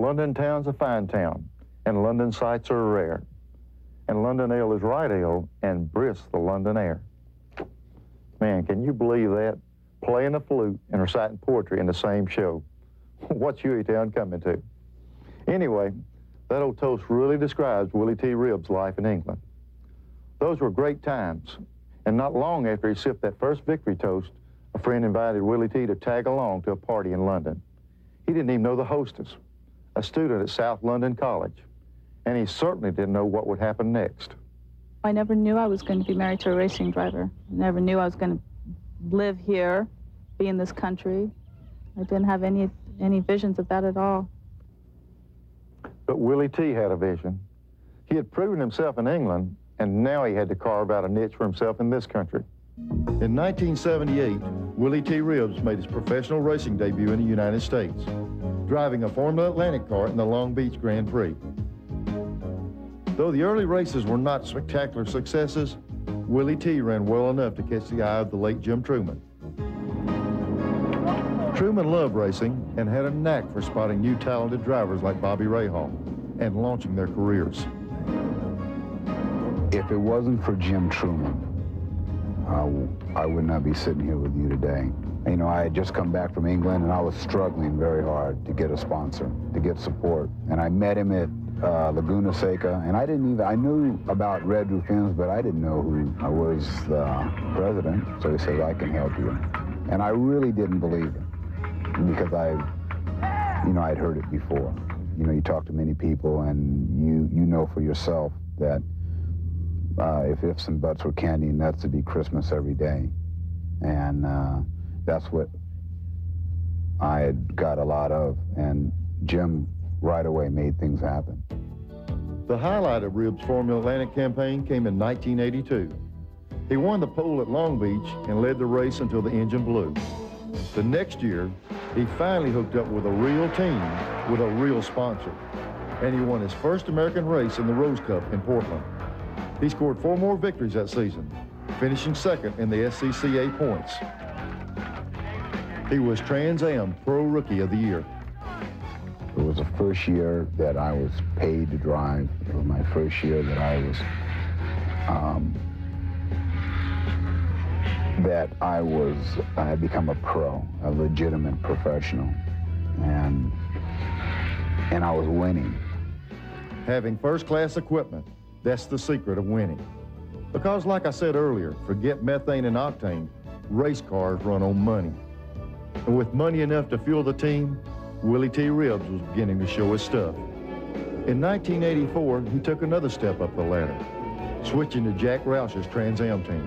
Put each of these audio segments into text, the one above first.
London town's a fine town, and London sights are rare. And London ale is right ale, and brisk the London air. Man, can you believe that? Playing the flute and reciting poetry in the same show. What's Hueytown coming to? Anyway, that old toast really describes Willie T. Ribbs' life in England. Those were great times, and not long after he sipped that first victory toast, a friend invited Willie T. to tag along to a party in London. He didn't even know the hostess, a student at South London College, and he certainly didn't know what would happen next. I never knew I was going to be married to a racing driver. I never knew I was going to live here, be in this country. I didn't have any visions of that at all. But Willie T. had a vision. He had proven himself in England, and now he had to carve out a niche for himself in this country. In 1978, Willie T. Ribbs made his professional racing debut in the United States, driving a Formula Atlantic car in the Long Beach Grand Prix. Though the early races were not spectacular successes, Willie T. ran well enough to catch the eye of the late Jim Truman. Truman loved racing and had a knack for spotting new talented drivers like Bobby Rahal and launching their careers. If it wasn't for Jim Truman, I would not be sitting here with you today. You know, I had just come back from England and I was struggling very hard to get a sponsor, to get support. And I met him at Laguna Seca, and I knew about Red Roof Inns, but I didn't know who I was the president. So he said, I can help you. And I really didn't believe him because I'd heard it before. You know, you talk to many people and you know for yourself that if ifs and buts were candy and nuts, it'd be Christmas every day. And that's what I had got a lot of. And Jim right away made things happen. The highlight of Ribbs' Formula Atlantic campaign came in 1982. He won the pole at Long Beach and led the race until the engine blew. The next year, he finally hooked up with a real team with a real sponsor, and he won his first American race in the Rose Cup in Portland. He scored 4 more victories that season, finishing second in the SCCA points. He was Trans Am Pro Rookie of the Year. It was the first year that I was paid to drive. It was my first year that I had become a pro, a legitimate professional, and I was winning. Having first-class equipment, that's the secret of winning. Because like I said earlier, forget methane and octane, race cars run on money. And with money enough to fuel the team, Willie T. Ribbs was beginning to show his stuff. In 1984, he took another step up the ladder, switching to Jack Roush's Trans Am team,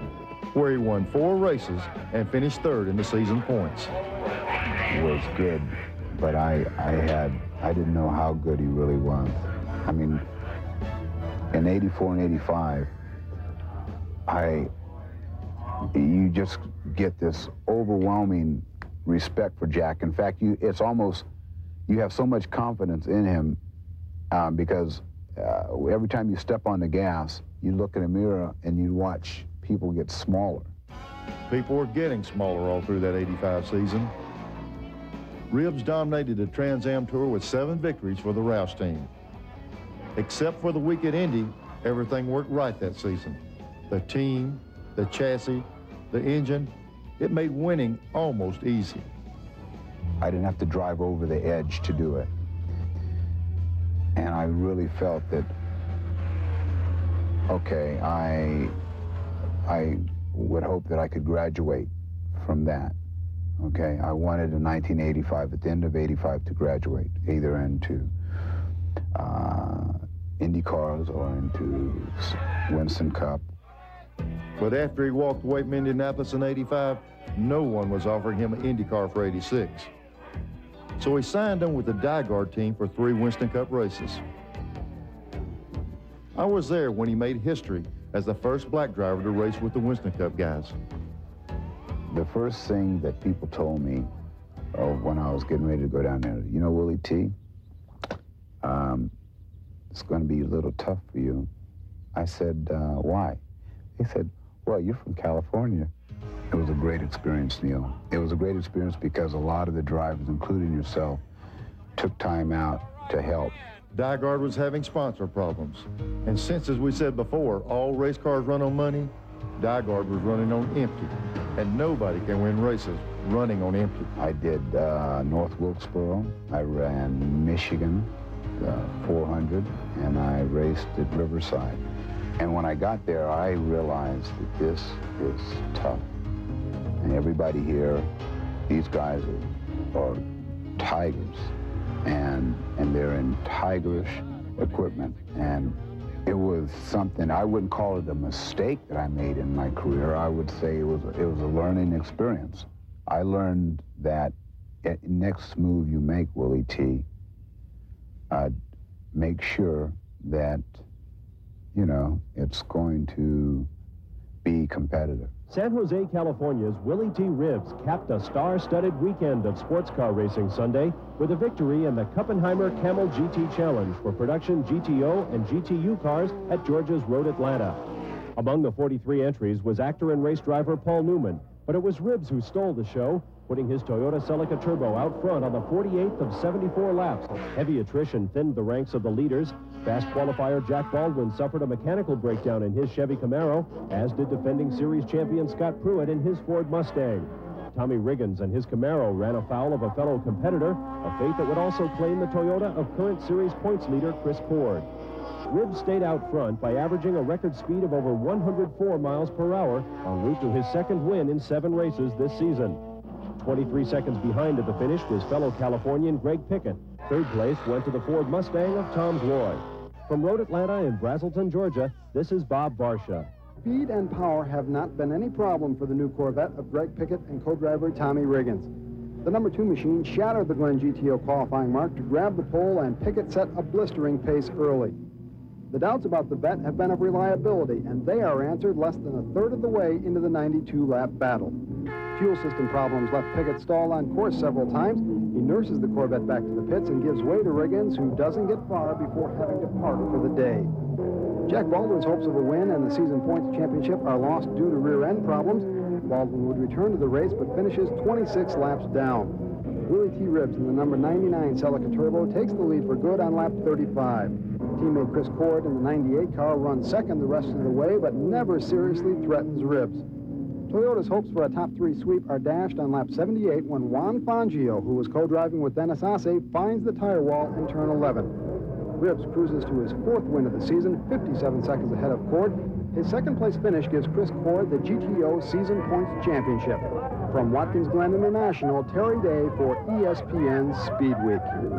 where he won 4 races and finished 3rd in the season points. It was good, but I didn't know how good he really was. I mean, in 84 and 85, you just get this overwhelming respect for Jack. In fact, it's almost, you have so much confidence in him because every time you step on the gas, you look in a mirror and you watch people get smaller. People were getting smaller all through that 85 season. Ribbs dominated the Trans Am Tour with 7 victories for the Roush team. Except for the week at Indy, everything worked right that season. The team, the chassis, the engine, it made winning almost easy. I didn't have to drive over the edge to do it. And I really felt that, okay, I would hope that I could graduate from that. Okay, I wanted in 1985, at the end of 85, to graduate, either into Indy cars or into Winston Cup. But after he walked away from Indianapolis in 85, no one was offering him an Indy car for 86. So he signed on with the Dyegard team for 3 Winston Cup races. I was there when he made history as the first black driver to race with the Winston Cup guys. The first thing that people told me when I was getting ready to go down there, you know, Willie T., it's going to be a little tough for you. I said, why? He said, well, you're from California. It was a great experience, Neil. It was a great experience because a lot of the drivers, including yourself, took time out to help. Diegard was having sponsor problems. And since, as we said before, all race cars run on money, Diegard was running on empty. And nobody can win races running on empty. I did North Wilkesboro, I ran Michigan 400, and I raced at Riverside. And when I got there, I realized that this is tough. And everybody here, these guys are tigers, and they're in tigerish equipment. And it was something, I wouldn't call it a mistake that I made in my career. I would say it was a learning experience. I learned that next move you make, Willie T, make sure that, you know, it's going to be competitive. San Jose, California's Willy T. Ribbs capped a star-studded weekend of sports car racing Sunday with a victory in the Kuppenheimer Camel GT Challenge for production GTO and GTU cars at Georgia's Road Atlanta. Among the 43 entries was actor and race driver Paul Newman, but it was Ribbs who stole the show, putting his Toyota Celica Turbo out front on the 48th of 74 laps. Heavy attrition thinned the ranks of the leaders. Fast qualifier Jack Baldwin suffered a mechanical breakdown in his Chevy Camaro, as did defending series champion Scott Pruitt in his Ford Mustang. Tommy Riggins and his Camaro ran afoul of a fellow competitor, a fate that would also claim the Toyota of current series points leader Chris Cord. Ribbs stayed out front by averaging a record speed of over 104 miles per hour en route to his second win in 7 races this season. 23 seconds behind at the finish was fellow Californian Greg Pickett. Third place went to the Ford Mustang of Tom Gloy. From Road Atlanta in Brazelton, Georgia, this is Bob Varsha. Speed and power have not been any problem for the new Corvette of Greg Pickett and co-driver Tommy Riggins. The number 2 machine shattered the Glen GTO qualifying mark to grab the pole, and Pickett set a blistering pace early. The doubts about the vet have been of reliability, and they are answered less than a third of the way into the 92-lap battle. Fuel system problems left Pickett stalled on course several times. He nurses the Corvette back to the pits and gives way to Riggins, who doesn't get far before having to park for the day. Jack Baldwin's hopes of a win and the season points championship are lost due to rear-end problems. Baldwin would return to the race, but finishes 26 laps down. Willy T. Ribbs in the number 99 Celica Turbo takes the lead for good on lap 35. Teammate Chris Cord in the 98 car runs second the rest of the way, but never seriously threatens Ribbs. Toyota's hopes for a top 3 sweep are dashed on lap 78 when Juan Fangio, who was co-driving with Dennis Asse, finds the tire wall in turn 11. Ribbs cruises to his 4th win of the season, 57 seconds ahead of Cord. His second-place finish gives Chris Cord the GTO Season Points Championship. From Watkins Glen International, Terry Day for ESPN Speed Week.